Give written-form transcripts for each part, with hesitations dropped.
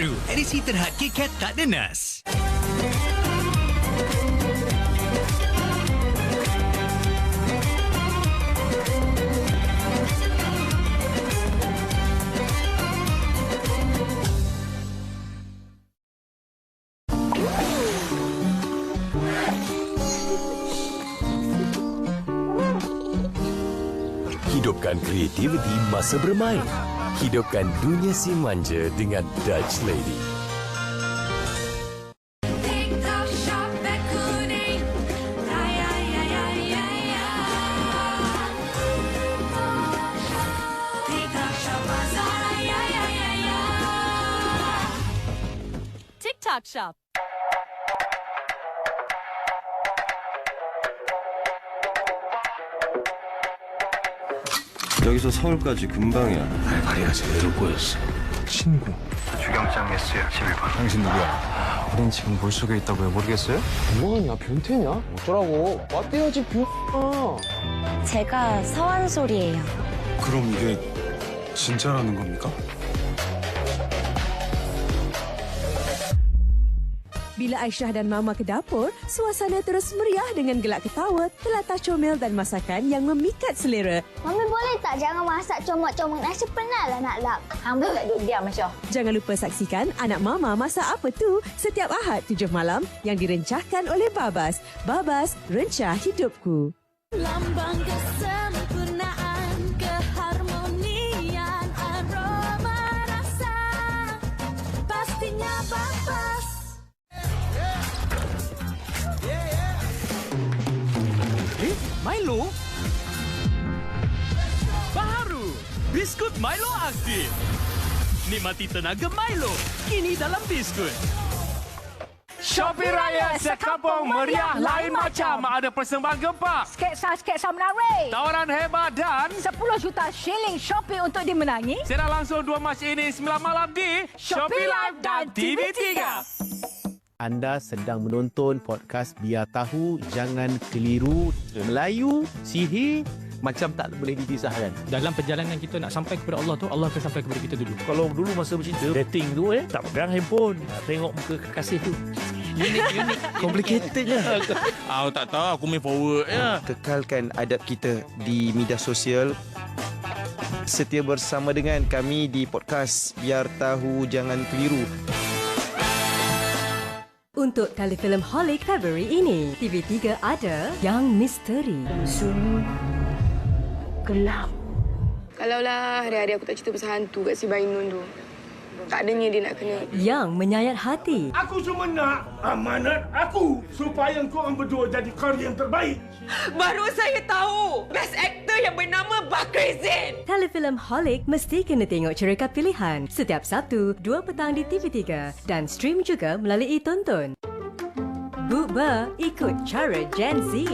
baru, edisi terhad KitKat Tak Denas. Hidupkan kreativiti masa bermain. Hidupkan dunia si manja dengan Dutch Lady. TikTok Shop beg kuning. Ya, ya, ya, ya, ya. TikTok Shop Bazar. Ya, ya, ya, ya. TikTok Shop. 여기서 서울까지 금방이야. 발발이가 제대로 꼬였어. 친구. 주경장 S 11번. 당신 누구야? 우린 지금 물속에 있다고요. 모르겠어요? 뭐하냐 변태냐? 어쩌라고? 맞대야지 뷰. 제가 서한솔이에요. 그럼 이게 진짜라는 겁니까? Bila Aisyah dan Mama ke dapur, suasana terus meriah dengan gelak ketawa, telatah comel dan masakan yang memikat selera. Mami boleh tak jangan masak comot-comot nasi, penatlah nak lap. Hang boleh tak duduk diam, Aisyah? Jangan lupa saksikan Anak Mama Masak Apa Tu setiap Ahad 7 malam yang direncahkan oleh Babas. Babas, Rencah Hidupku. Lambang kesempurnaan, keharmonian, aroma rasa. Pastinya Babas. Milo? Baru! Biskut Milo aktif. Nikmati tenaga Milo. Kini dalam biskut. Shopee Raya sekampung meriah lain macam. Ada persembahan gempak, Sketsa menarik. tawaran hebat dan 10 juta shilling Shopee untuk dimenangi. siaran langsung 2 Mac ini 9 malam di Shopee Live dan TV3. Anda sedang menonton podcast Biar Tahu Jangan Keliru. Melayu, sihir, macam tak boleh dipisahkan. Dalam perjalanan kita nak sampai kepada Allah tu, Allah akan sampai kepada kita dulu. Kalau dulu masa bercinta, dating tu tak pegang handphone. Tengok muka kekasih tu. Unik. Complicatednya. Aku tak tahu, aku main forward ya. Kekalkan adab kita di media sosial. Setia bersama dengan kami di podcast Biar Tahu Jangan Keliru. Untuk telefilm Holic Februari ini, TV3 ada Yang Misteri. Sunyi. Gelap. Kalaulah hari-hari aku tak cerita pasal hantu kat si Bainun tu, tak adanya dia nak kena. Yang Menyayat Hati. Aku cuma nak amanat aku supaya korang berdua jadi karya yang terbaik. Baru saya tahu best actor yang bernama Bakri Zain. Telefilm Holic mesti kena tengok Cerita Pilihan setiap Sabtu 2 petang di TV3 dan stream juga melalui Tonton. Bukber ikut cara Gen Z.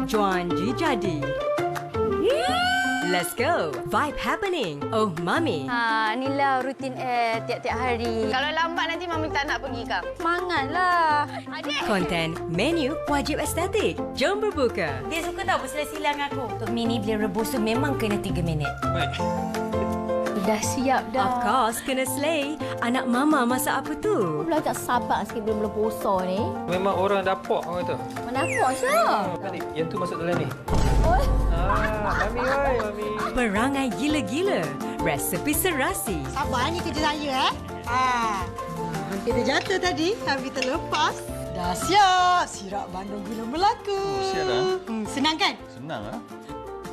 Juan Ji jadi. Let's go. Vibe happening. Oh, Mami. Inilah rutin tiap-tiap hari. Kalau lambat nanti Mami tak nak pergi kah? Semangatlah. Konten, menu, wajib estetik. Jom berbuka. Dia suka tahu bersilang-silang aku. Untuk mini bila rebus tu memang kena 3 minit. Dah siap dah. Of course, kena slay. Anak Mama masak apa tu? Belajar sabar sikit belum puasa ni. Memang orang dapur orang tu. Mana aku, Aisyah? Yang tu masuk dalam ni. Oh. Mami, Mami. Perangai gila-gila. Resepi serasi. Sabar ni kerja saya hampir terjatuh tadi, tapi terlepas. Dah siap. Sirap Bandung gula berlaku. Siap dah. Senang kan? Senang ah.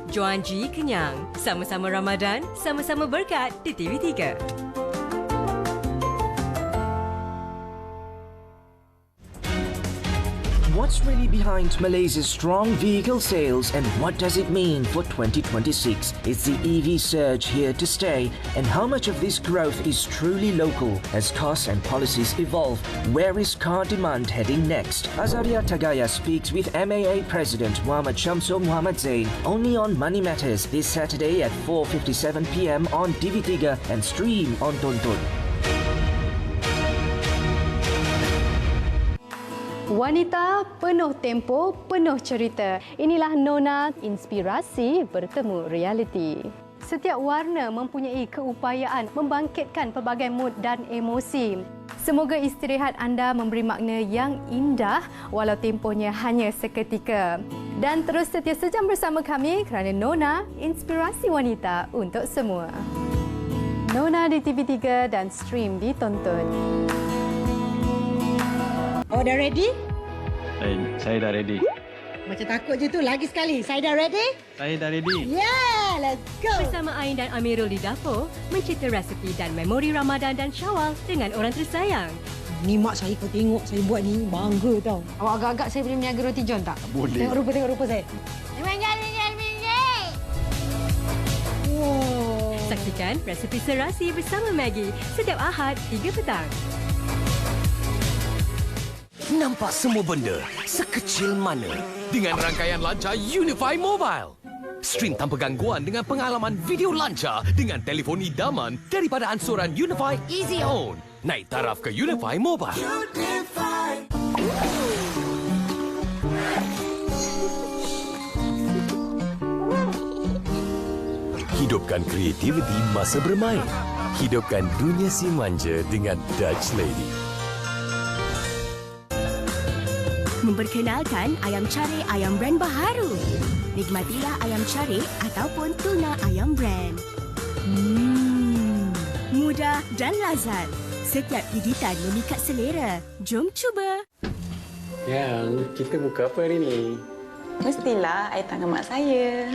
Juan Ji kenyang. Sama-sama Ramadan, sama-sama berkat di TV3. What's really behind Malaysia's strong vehicle sales and what does it mean for 2026? Is the EV surge here to stay? And how much of this growth is truly local? As costs and policies evolve, where is car demand heading next? Azaria Tagaya speaks with MAA President Muhammad Shamsul Muhammad Zain only on Money Matters this Saturday at 4:57 p.m. on TV3 and stream on Tonton. Wanita penuh tempo, penuh cerita. Inilah Nona, inspirasi bertemu realiti. Setiap warna mempunyai keupayaan membangkitkan pelbagai mood dan emosi. Semoga istirahat anda memberi makna yang indah walau tempohnya hanya seketika. Dan terus setia sejam bersama kami kerana Nona, inspirasi wanita untuk semua. Nona di TV3 dan stream ditonton. Oh, dah ready? Saya dah ready. Macam takut je tu. Lagi sekali. Saya dah ready? Saya dah ready. Yeah, let's go. Bersama Ain dan Amirul di dapur, mencipta resepi dan memori Ramadan dan Syawal dengan orang tersayang. Ni mak saya kau tengok saya buat ni bangga tau. Awak agak-agak saya boleh meniaga roti john tak? Boleh. Tengok rupa saya. Wow. Saksikan resepi serasi bersama Maggie setiap Ahad 3 petang. Nampak semua benda sekecil mana dengan rangkaian lancar Unify Mobile. Stream tanpa gangguan dengan pengalaman video lancar dengan telefon idaman daripada ansuran Unify Easy On. Naik taraf ke Unify Mobile. Hidupkan kreativiti masa bermain. Hidupkan dunia si manja dengan Dutch Lady. Memperkenalkan ayam cari ayam brand baharu. Nikmatilah ayam cari ataupun tuna ayam brand. Mudah dan lazat. Setiap gigitan memikat selera. Jom cuba. Yang, kita buka apa hari ni? Mestilah air tangan mak saya.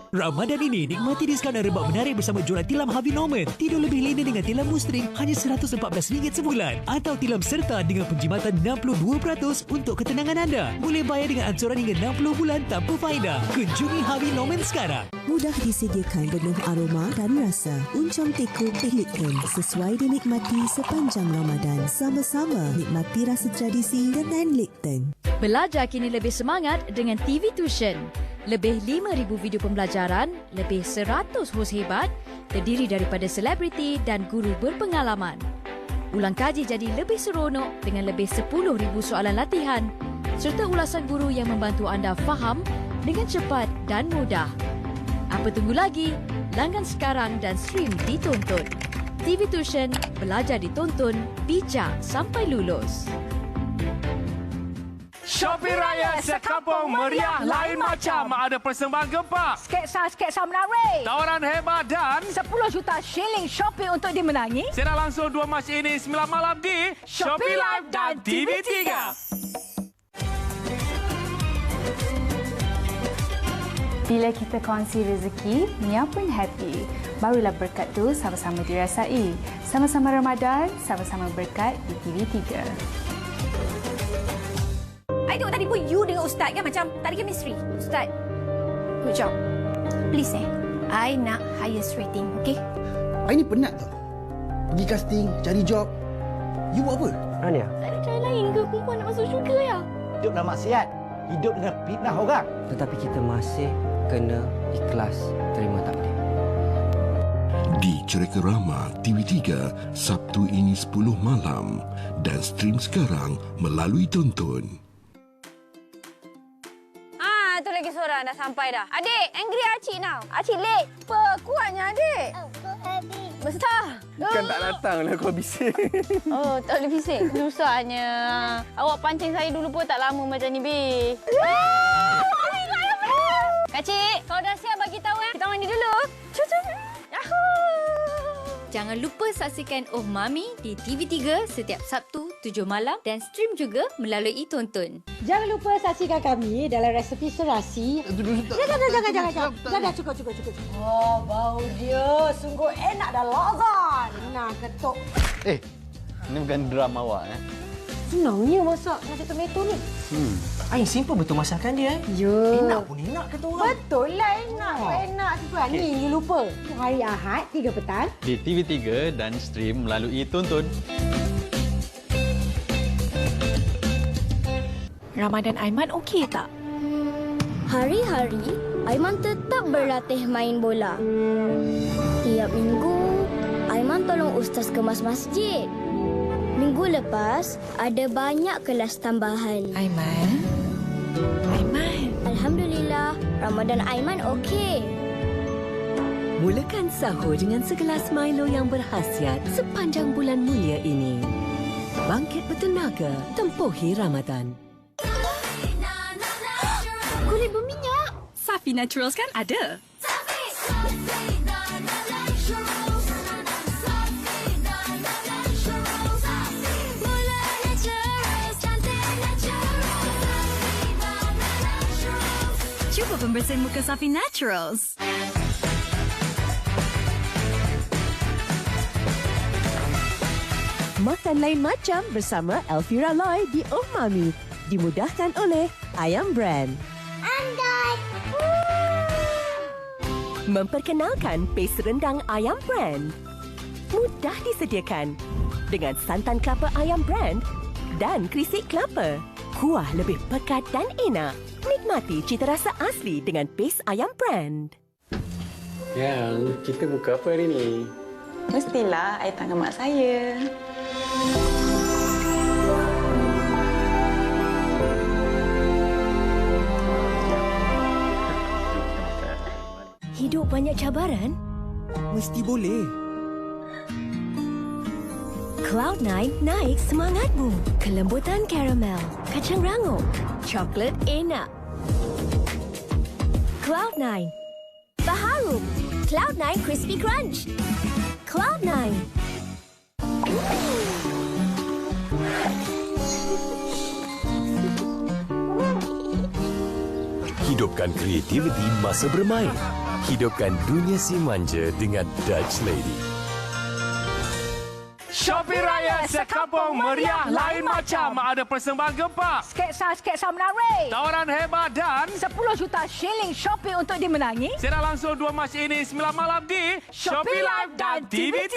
Ramadan ini nikmati diskaun dan rebak menarik bersama jualan tilam Harvey Norman. Tidur lebih lena dengan tilam Mustring hanya RM114 sebulan atau tilam serta dengan penjimatan 62% untuk ketenangan anda. Boleh bayar dengan ansuran hingga 60 bulan tanpa faedah. Kunjungi Harvey Norman sekarang. Mudah disediakan penuh aroma dan rasa. Uncong tekuk Lipton sesuai dinikmati sepanjang Ramadan. Sama-sama nikmati rasa tradisi dengan Lipton. Belajar kini lebih semangat dengan TV Tuition. Lebih 5,000 video pembelajaran, lebih 100 hos hebat, terdiri daripada selebriti dan guru berpengalaman. Ulang kaji jadi lebih seronok dengan lebih 10,000 soalan latihan serta ulasan guru yang membantu anda faham dengan cepat dan mudah. Apa tunggu lagi? Langgan sekarang dan stream ditonton. TV Tuition, belajar ditonton, bijak sampai lulus. Shopee Raya Sekampung Meriah lain macam. Ada persembahan gempak, sketsa menarik, tawaran hebat dan 10 juta shilling Shopee untuk dimenangi. Siaran langsung 2 Mac ini 9 malam di Shopee Live dan TV3. Bila kita kongsi rezeki, Mia pun happy. Barulah berkat tu sama-sama dirasai. Sama-sama Ramadan, sama-sama berkat di TV3. I tengok tadi pun you dengan Ustaz kan macam tak ada chemistry. Ustaz, good job. Please I nak highest rating, okay? I ni penat tau. Pergi casting, cari job. You buat apa? Rania. Tak ada cara lain ke perempuan nak masuk syurga ya? Hidup dalam maksiat. Hidup dengan fitnah orang. Tetapi kita masih kena ikhlas terima takdir. Di Cerekerama TV3 Sabtu ini 10 malam dan stream sekarang melalui Tonton. Tu lagi seorang dah sampai dah. Adik, angry Acik now. Acik late. Apa kuatnya adik? Besar. Bukan tak datang lah kau bising. Oh, tak boleh bising. Susahnya. Awak pancing saya dulu pun tak lama macam ni, Bi. Kak Cik, kalau dah siap bagi tahu kita mandi dulu. Cucu. Jangan lupa saksikan Oh Mami di TV3 setiap Sabtu 7 malam dan stream juga melalui Tonton. Jangan lupa saksikan kami dalam resepi serasi. Jangan. Cukup. Oh, bau dia sungguh enak dan lazat. Nah, ketuk. Ini bukan drama awak Senangnya masak nasi tomato ni. Ain simple betul masakan dia. Ya. Enak pun enak kata orang. Betul lah enak. Enak juga. Ni you lupa. Hari Ahad 3 petang. di TV3 dan stream melalui Tonton. Ramadan Aiman okey tak? Hari-hari, Aiman tetap berlatih main bola. Tiap minggu, Aiman tolong ustaz kemas masjid. Minggu lepas, ada banyak kelas tambahan. Aiman. Alhamdulillah, Ramadan Aiman okey. Mulakan sahur dengan segelas Milo yang berkhasiat sepanjang bulan mulia ini. Bangkit bertenaga, tempuhi Ramadan. Kulit berminyak. Safi Naturals kan ada. Cuba pembersih muka Safi Naturals. Makan lain macam bersama Elvira Loy di Mami. Dimudahkan oleh Ayam Brand. Andai. Memperkenalkan paste rendang Ayam Brand. Mudah disediakan dengan santan kelapa Ayam Brand dan krisik kelapa. Kuah lebih pekat dan enak. Nikmati cita rasa asli dengan paste Ayam Brand. Yang, kita buka apa hari ni? Mestilah air tangan mak saya. Hidup banyak cabaran? Mesti boleh. Cloud9 naik semangatmu. Kelembutan karamel, kacang rangup, coklat enak. Cloud9. Baharu. Cloud9 Crispy Crunch. Cloud9. Hidupkan kreativiti masa bermain. Hidupkan dunia si manja dengan Dutch Lady. Shopee Raya Sekampung Meriah Lain Macam ada persembahan gempak. Sketsa menarik. Tawaran hebat dan 10 juta shilling Shopee untuk dimenangi. Siaran langsung 2 Mac ini 9 malam di Shopee Live dan TV3.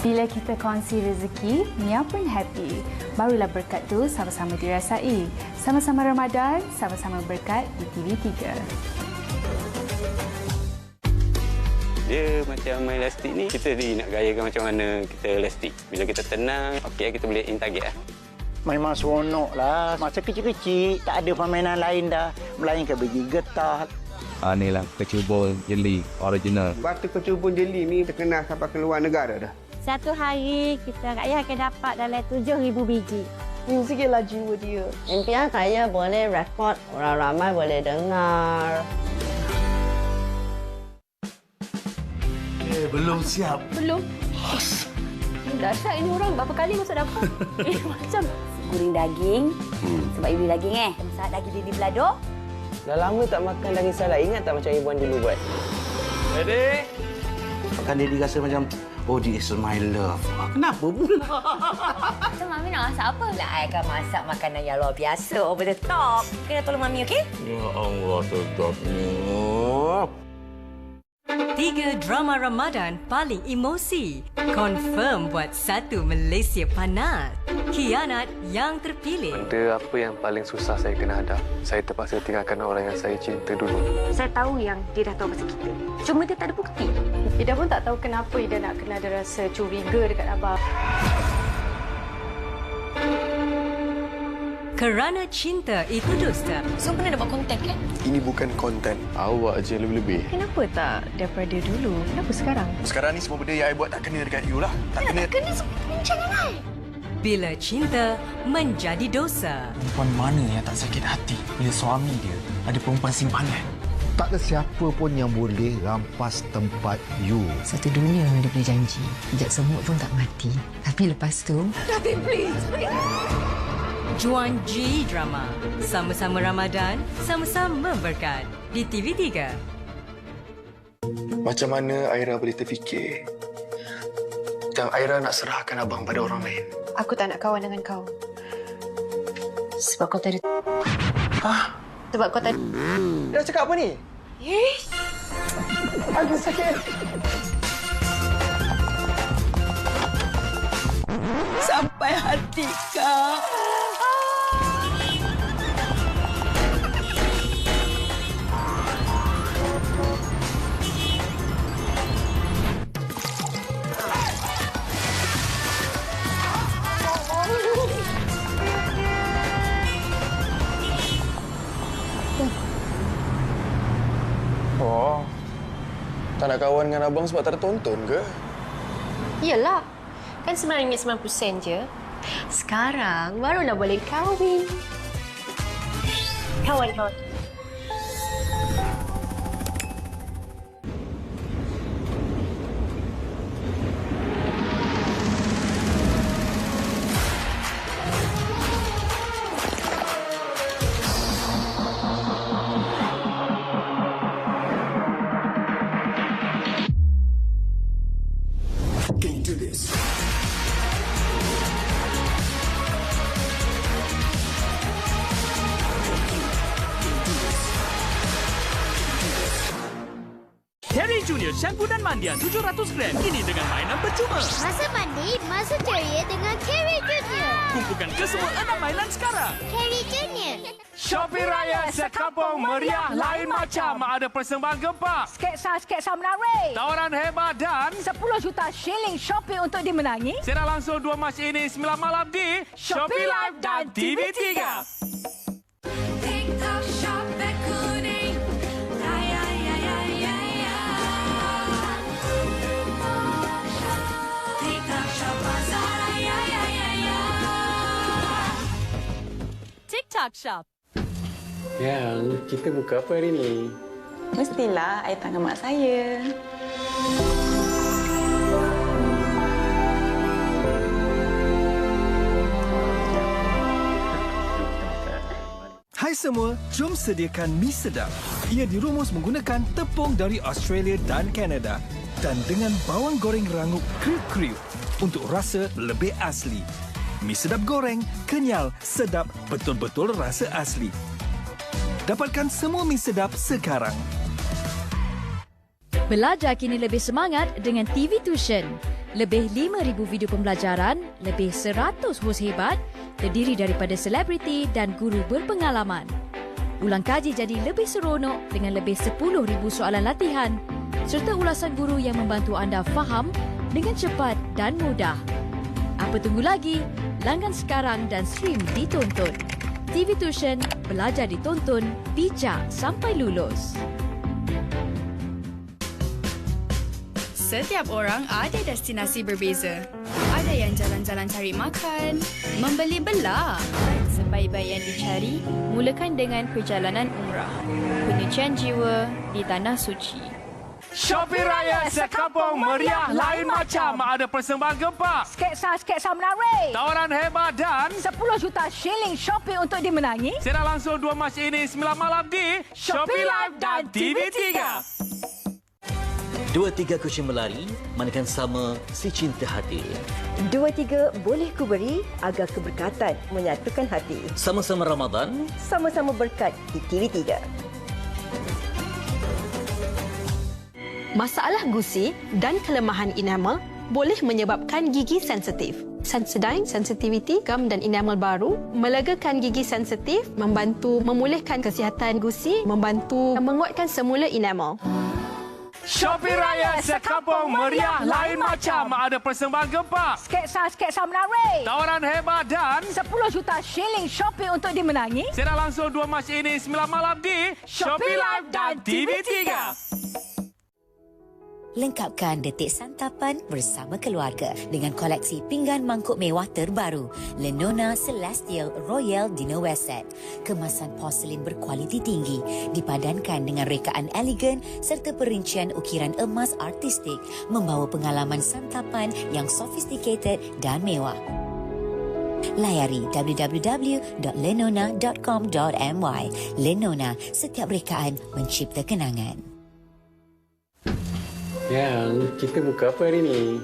Bila kita kongsi rezeki, Mia pun happy. Barulah berkat tu sama-sama dirasai. Sama-sama Ramadan, sama-sama berkat di TV3. Dia macam main elastik ni, kita nak gayakan macam mana kita elastik. Bila kita tenang, okey kita boleh in target lah. Memang seronok lah. Masa kecil-kecil, tak ada permainan lain dah. Melainkan biji getah. Ni lah, kecubur jeli original. Batu kecubur jeli ni terkenal sampai keluar negara dah. Satu hari kita rakyat akan dapat dalam 7,000 biji. Sikitlah jiwa dia. Impian saya boleh rekod, orang ramai boleh dengar. Belum siap. Belum. Dahsyat ini orang berapa kali masuk dapur. Macam Goreng daging. Sebab you beli daging Masak daging bini belado. Dah lama tak makan daging salad. Ingat tak macam ibuan dulu buat? Ready? Makan dia rasa macam, oh, this is my love. Kenapa pula? So, Mami nak masak apa? Lah, I akan masak makanan yang luar biasa. Over the top. Kena tolong Mami, okey? Ya Allah, sedapnya. 3 drama Ramadan paling emosi. Confirm buat satu Malaysia panas. Khianat yang terpilih. Benda apa yang paling susah saya kena hadap? Saya terpaksa tinggalkan orang yang saya cinta dulu. saya tahu yang dia dah tahu pasal kita. Cuma dia tak ada bukti. Ida pun tak tahu kenapa Ida nak kena ada rasa curiga dekat Abah. Kerana cinta itu dusta. So, pernah dapat konten kan? Ini bukan konten. Awak je lebih-lebih. Kenapa tak daripada dulu? Kenapa sekarang? Sekarang ni semua benda yang I buat tak kena dekat you lah. Tak kena. Tak kena jangan I. Bila cinta menjadi dosa. Perempuan mana yang tak sakit hati bila suami dia ada perempuan simpanan? Tak ada siapa pun yang boleh rampas tempat you. Satu dunia dia boleh janji. Sekejap semut pun tak mati. Tapi lepas tu... Datin, please. Juan G Drama. Sama-sama Ramadan, sama-sama berkat. Di TV3. Macam mana Aira boleh terfikir yang Aira nak serahkan abang pada orang lain? Aku tak nak kawan dengan kau. Sebab kau tak ada... Sebab kau tak... Dia dah cakap apa ni? Yes. Aku sakit. Sampai hati kau. nak kawan dengan abang sebab tak ada tonton ke? Yelah. Kan RM9.90 je. Sekarang barulah boleh kahwin. Kawan. Terry Junior shampoo dan mandian 700 gram kini dengan mainan percuma. Masa mandi, masa ceria dengan Terry Junior. Kumpulkan ke semua 6 mainan sekarang. Terry Junior. Shopee Raya Sekampung meriah lain macam. Ada persembahan gempak, Sketsa menarik, tawaran hebat dan 10 juta shilling Shopee untuk dimenangi. Serah langsung 2 Mac ini 9 malam di Shopee Live dan TV3. TikTok Shop kuning. TikTok Shop Bazar. TikTok Shop. Yang, kita buka apa hari ni? Mestilah air tangan mak saya. Hai semua, jom sediakan mi sedap. Ia dirumus menggunakan tepung dari Australia dan Kanada dan dengan bawang goreng rangup kriuk-kriuk untuk rasa lebih asli. Mi sedap goreng, kenyal, sedap, betul-betul rasa asli. Dapatkan semua mi sedap sekarang. Belajar kini lebih semangat dengan TV Tuition. Lebih 5,000 video pembelajaran, lebih 100 hos hebat, terdiri daripada selebriti dan guru berpengalaman. Ulang kaji jadi lebih seronok dengan lebih 10,000 soalan latihan serta ulasan guru yang membantu anda faham dengan cepat dan mudah. Apa tunggu lagi? Langgan sekarang dan stream ditonton. TV Tuition, belajar ditonton, bijak sampai lulus. Setiap orang ada destinasi berbeza. Ada yang jalan-jalan cari makan, membeli belah. Sebaik-baik yang dicari, mulakan dengan perjalanan umrah. Penyucian jiwa di Tanah Suci. Shopee Raya Sekampung meriah lain macam. Ada persembahan gempak, Sketsa menarik, tawaran hebat dan 10 juta shilling Shopee untuk dimenangi. serah langsung 2 Mac ini 9 malam di Shopee Live dan TV3. 2-3 kucing berlari, manakala sama si cinta hati. 2-3 boleh ku beri agar keberkatan menyatukan hati. Sama-sama Ramadan, Sama-sama berkat di TV3. Masalah gusi dan kelemahan enamel boleh menyebabkan gigi sensitif. Sensodyne Sensitivity Gum dan Enamel baru melegakan gigi sensitif, membantu memulihkan kesihatan gusi, membantu menguatkan semula enamel. Shopee Raya Sekampung meriah lain macam. Ada persembahan gempak, Sketsa menarik, tawaran hebat dan 10 juta shilling Shopee untuk dimenangi. serah langsung 2 Mac ini 9 malam di Shopee Live dan TV3. Lengkapkan detik santapan bersama keluarga dengan koleksi pinggan mangkuk mewah terbaru Lenona Celestial Royal Dinnerware Set. Kemasan porselin berkualiti tinggi dipadankan dengan rekaan elegan serta perincian ukiran emas artistik membawa pengalaman santapan yang sophisticated dan mewah. Layari www.lenona.com.my. Lenona, setiap rekaan mencipta kenangan. Yang, kita buka apa hari ni?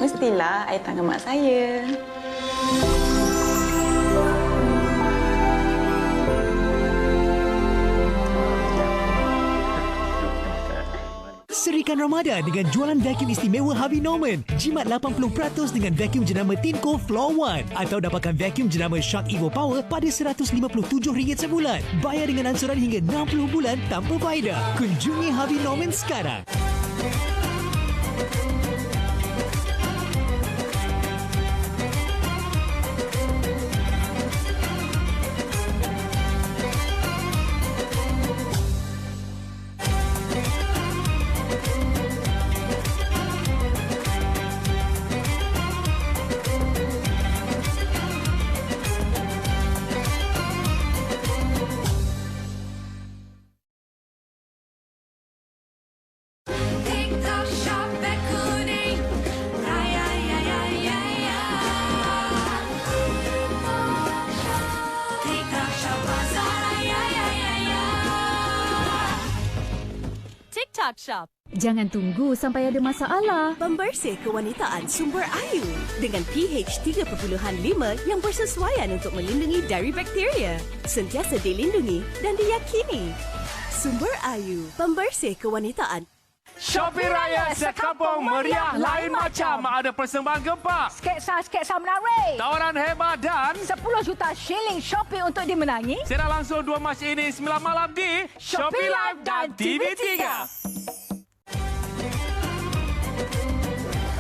Mestilah air tangan mak saya. Serikan Ramadan dengan jualan vacuum istimewa Harvey Norman. Jimat 80% dengan vacuum jenama Tinko Floor One atau dapatkan vacuum jenama Shark Evo Power pada RM157 sebulan. Bayar dengan ansuran hingga 60 bulan tanpa faedah. Kunjungi Harvey Norman sekarang. Shark Shop. Jangan tunggu sampai ada masalah. Pembersih kewanitaan Sumber Ayu dengan pH 3.5 yang bersesuaian untuk melindungi dari bakteria. Sentiasa dilindungi dan diyakini. Sumber Ayu, pembersih kewanitaan. Shopee Raya Sekampung Meriah lain macam. Ada persembahan gempak, Sketsa menarik, tawaran hebat dan 10 juta shilling Shopee untuk dimenangi. siaran langsung 2 Mac ini 9 malam di Shopee Live dan TV3.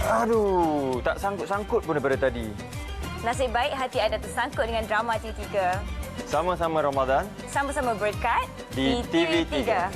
Aduh, tak sangkut-sangkut pun daripada tadi. Nasib baik hati anda tersangkut dengan drama TV3. Sama-sama Ramadan Sama-sama berkat di TV3.